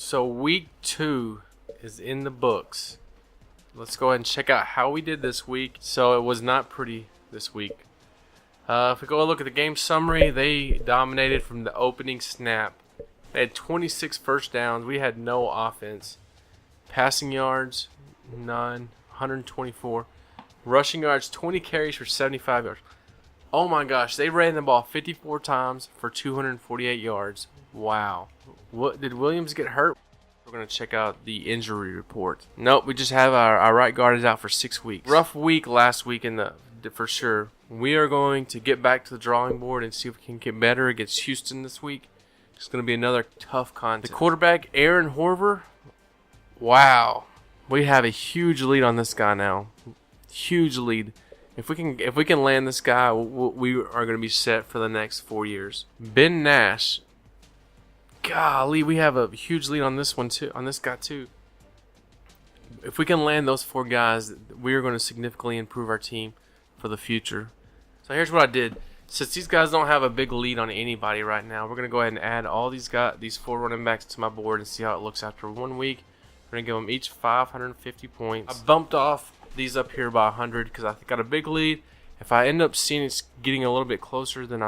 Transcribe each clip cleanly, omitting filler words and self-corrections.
So week 2 is in the books. Let's go ahead and check out how we did this week. So it was not pretty this week. If we go look at the game summary, they dominated from the opening snap. They had 26 first downs. We had no offense. Passing yards, none. 124. Rushing yards, 20 carries for 75 yards. Oh my gosh, they ran the ball 54 times for 248 yards. Wow. What did Williams get hurt? We're going to check out the injury report. Nope, we just have our right guard is out for 6 weeks. Rough week last week for sure. We are going to get back to the drawing board and see if we can get better against Houston this week. It's going to be another tough contest. The quarterback, Aaron Horver. Wow. We have a huge lead on this guy now. Huge lead. If we can land this guy, we are going to be set for the next 4 years. Ben Nash. Golly, we have a huge lead on this one too. On this guy too. If we can land those 4 guys, we are going to significantly improve our team for the future. So here's what I did. Since these guys don't have a big lead on anybody right now, we're going to go ahead and add all these 4 running backs to my board and see how it looks after 1 week. We're going to give them each 550 points. I bumped off these up here by 100 because I got a big lead. If I end up seeing it's getting a little bit closer than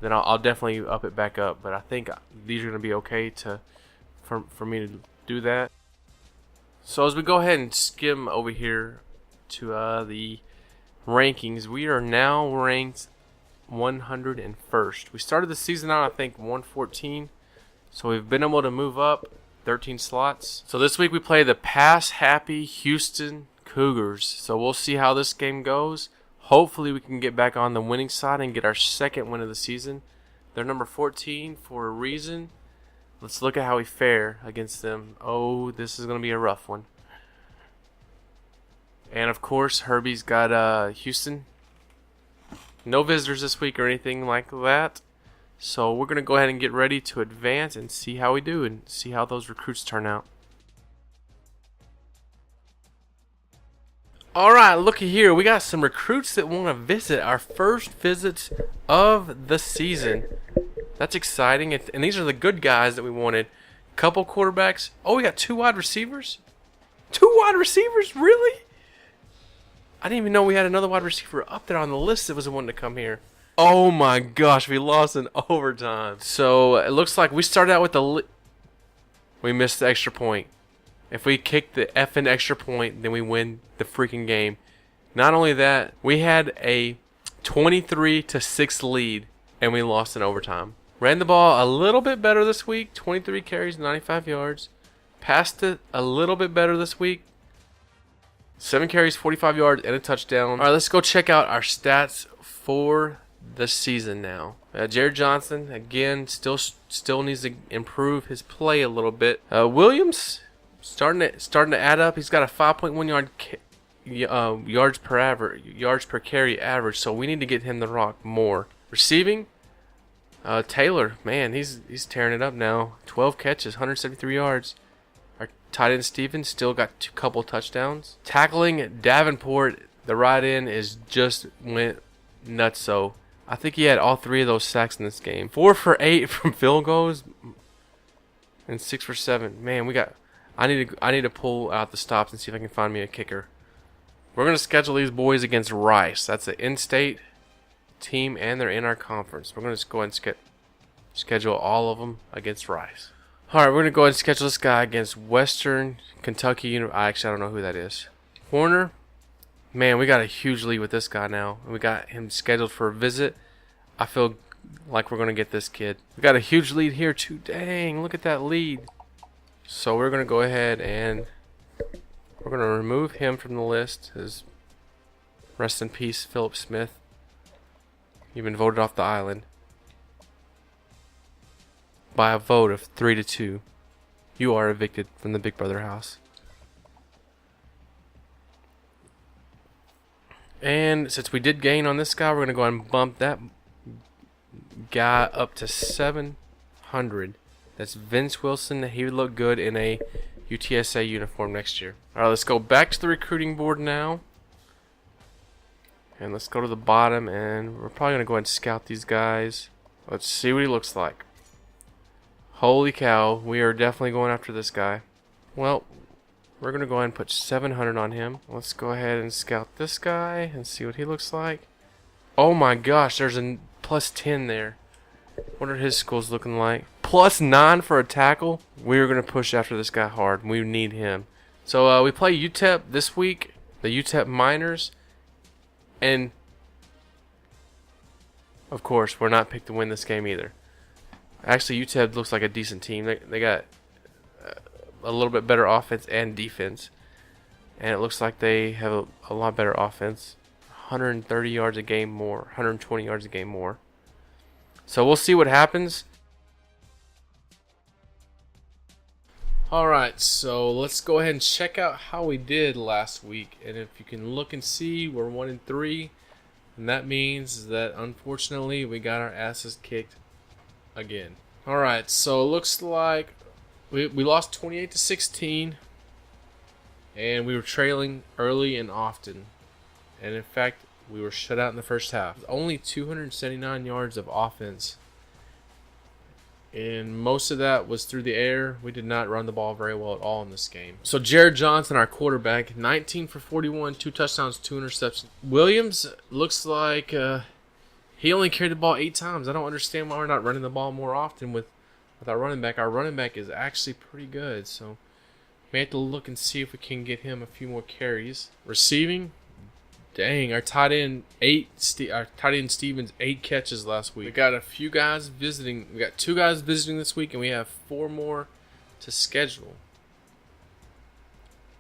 then I'll definitely up it back up. But I think these are going to be okay for me to do that. So as we go ahead and skim over here to the rankings, we are now ranked 101st. We started the season out, I think, 114. So we've been able to move up 13 slots. So this week we play the pass-happy Houston Cougars. So we'll see how this game goes. Hopefully we can get back on the winning side and get our second win of the season. They're number 14 for a reason. Let's look at how we fare against them. Oh, this is going to be a rough one. And of course, Herbie's got Houston. No visitors this week or anything like that. So we're going to go ahead and get ready to advance and see how we do and see how those recruits turn out. Alright, looky here. We got some recruits that want to visit our first visits of the season. That's exciting. And these are the good guys that we wanted. Couple quarterbacks. Oh, we got 2 wide receivers? 2 wide receivers? Really? I didn't even know we had another wide receiver up there on the list that was the one to come here. Oh my gosh, we lost in overtime. So it looks like we started out with we missed the extra point. If we kick the effing extra point, then we win the freaking game. Not only that, we had a 23-6 lead, and we lost in overtime. Ran the ball a little bit better this week. 23 carries, 95 yards. Passed it a little bit better this week. 7 carries, 45 yards, and a touchdown. All right, let's go check out our stats for the season now. Jared Johnson, again, still needs to improve his play a little bit. Williams, starting to add up. He's got a 5.1 yards per carry average, so we need to get him the rock more. Receiving, Taylor, man, he's tearing it up now. 12 catches, 173 yards. Our tight end Steven still got a couple touchdowns. Tackling, Davenport, the right end just went nuts. So I think he had all 3 of those sacks in this game. 4 for 8 from field goals and 6 for 7. Man, I need to pull out the stops and see if I can find me a kicker. We're going to schedule these boys against Rice. That's an in-state team, and they're in our conference. We're going to just go ahead and schedule all of them against Rice. All right, we're going to go ahead and schedule this guy against Western Kentucky. Actually, I don't know who that is. Warner. Man, we got a huge lead with this guy now. We got him scheduled for a visit. I feel like we're going to get this kid. We got a huge lead here, too. Dang, look at that lead. So we're going to go ahead and we're going to remove him from the list. Rest in peace, Philip Smith. You've been voted off the island by a vote of 3-2. You are evicted from the Big Brother house. And since we did gain on this guy, we're going to go ahead and bump that guy up to 700. That's Vince Wilson. He would look good in a UTSA uniform next year. All right, let's go back to the recruiting board now. And let's go to the bottom, and we're probably going to go ahead and scout these guys. Let's see what he looks like. Holy cow, we are definitely going after this guy. Well, we're going to go ahead and put 700 on him. Let's go ahead and scout this guy and see what he looks like. Oh my gosh, there's a plus 10 there. What are his schools looking like? Plus 9 for a tackle. We're going to push after this guy hard. We need him. So we play UTEP this week, the UTEP Miners. And, of course, we're not picked to win this game either. Actually, UTEP looks like a decent team. They got a little bit better offense and defense. And it looks like they have a lot better offense. 130 yards a game more. 120 yards a game more. So we'll see what happens. Alright, so let's go ahead and check out how we did last week. And if you can look and see, we're 1-3. And that means that, unfortunately, we got our asses kicked again. Alright, so it looks like we lost 28-16. And we were trailing early and often. And in fact, we were shut out in the first half. Only 279 yards of offense. And most of that was through the air. We did not run the ball very well at all in this game. So Jared Johnson, our quarterback, 19 for 41, 2 touchdowns, 2 interceptions. Williams looks like he only carried the ball 8 times. I don't understand why we're not running the ball more often with our running back. Our running back is actually pretty good. So we have to look and see if we can get him a few more carries. Receiving. Dang, our tight end Stevens 8 catches last week. We got a few guys visiting. We got 2 guys visiting this week, and we have 4 more to schedule.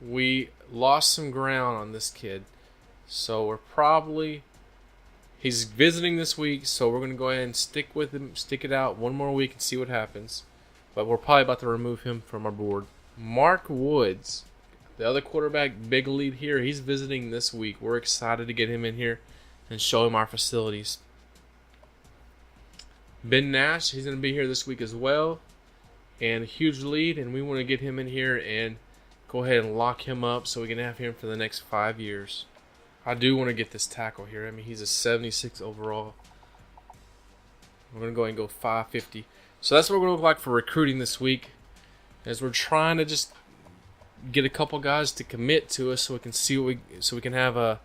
We lost some ground on this kid, so he's visiting this week. So we're gonna go ahead and stick with him, stick it out one more week, and see what happens. But we're probably about to remove him from our board. Mark Woods. The other quarterback, big lead here, he's visiting this week. We're excited to get him in here and show him our facilities. Ben Nash, he's going to be here this week as well. And a huge lead, and we want to get him in here and go ahead and lock him up so we can have him for the next 5 years. I do want to get this tackle here. I mean, he's a 76 overall. We're going to go ahead and go 550. So that's what we're going to look like for recruiting this week, as we're trying to just get a couple guys to commit to us so we can see so we can have a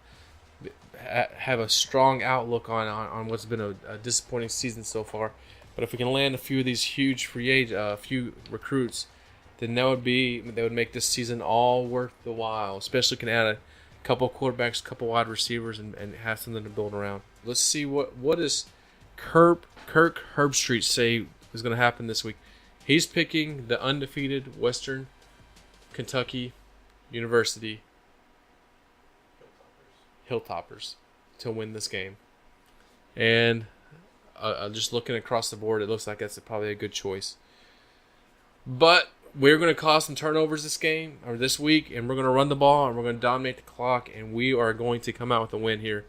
strong outlook on what's been a disappointing season so far. But if we can land a few of these huge few recruits, then that would make this season all worth the while. Especially can add a couple quarterbacks, a couple wide receivers, and have something to build around. Let's see what does Kirk Herbstreit say is going to happen this week. He's picking the undefeated Western Kentucky University Hilltoppers to win this game. And just looking across the board, it looks like that's probably a good choice. But we're going to cause some turnovers this week, and we're going to run the ball, and we're going to dominate the clock, and we are going to come out with a win here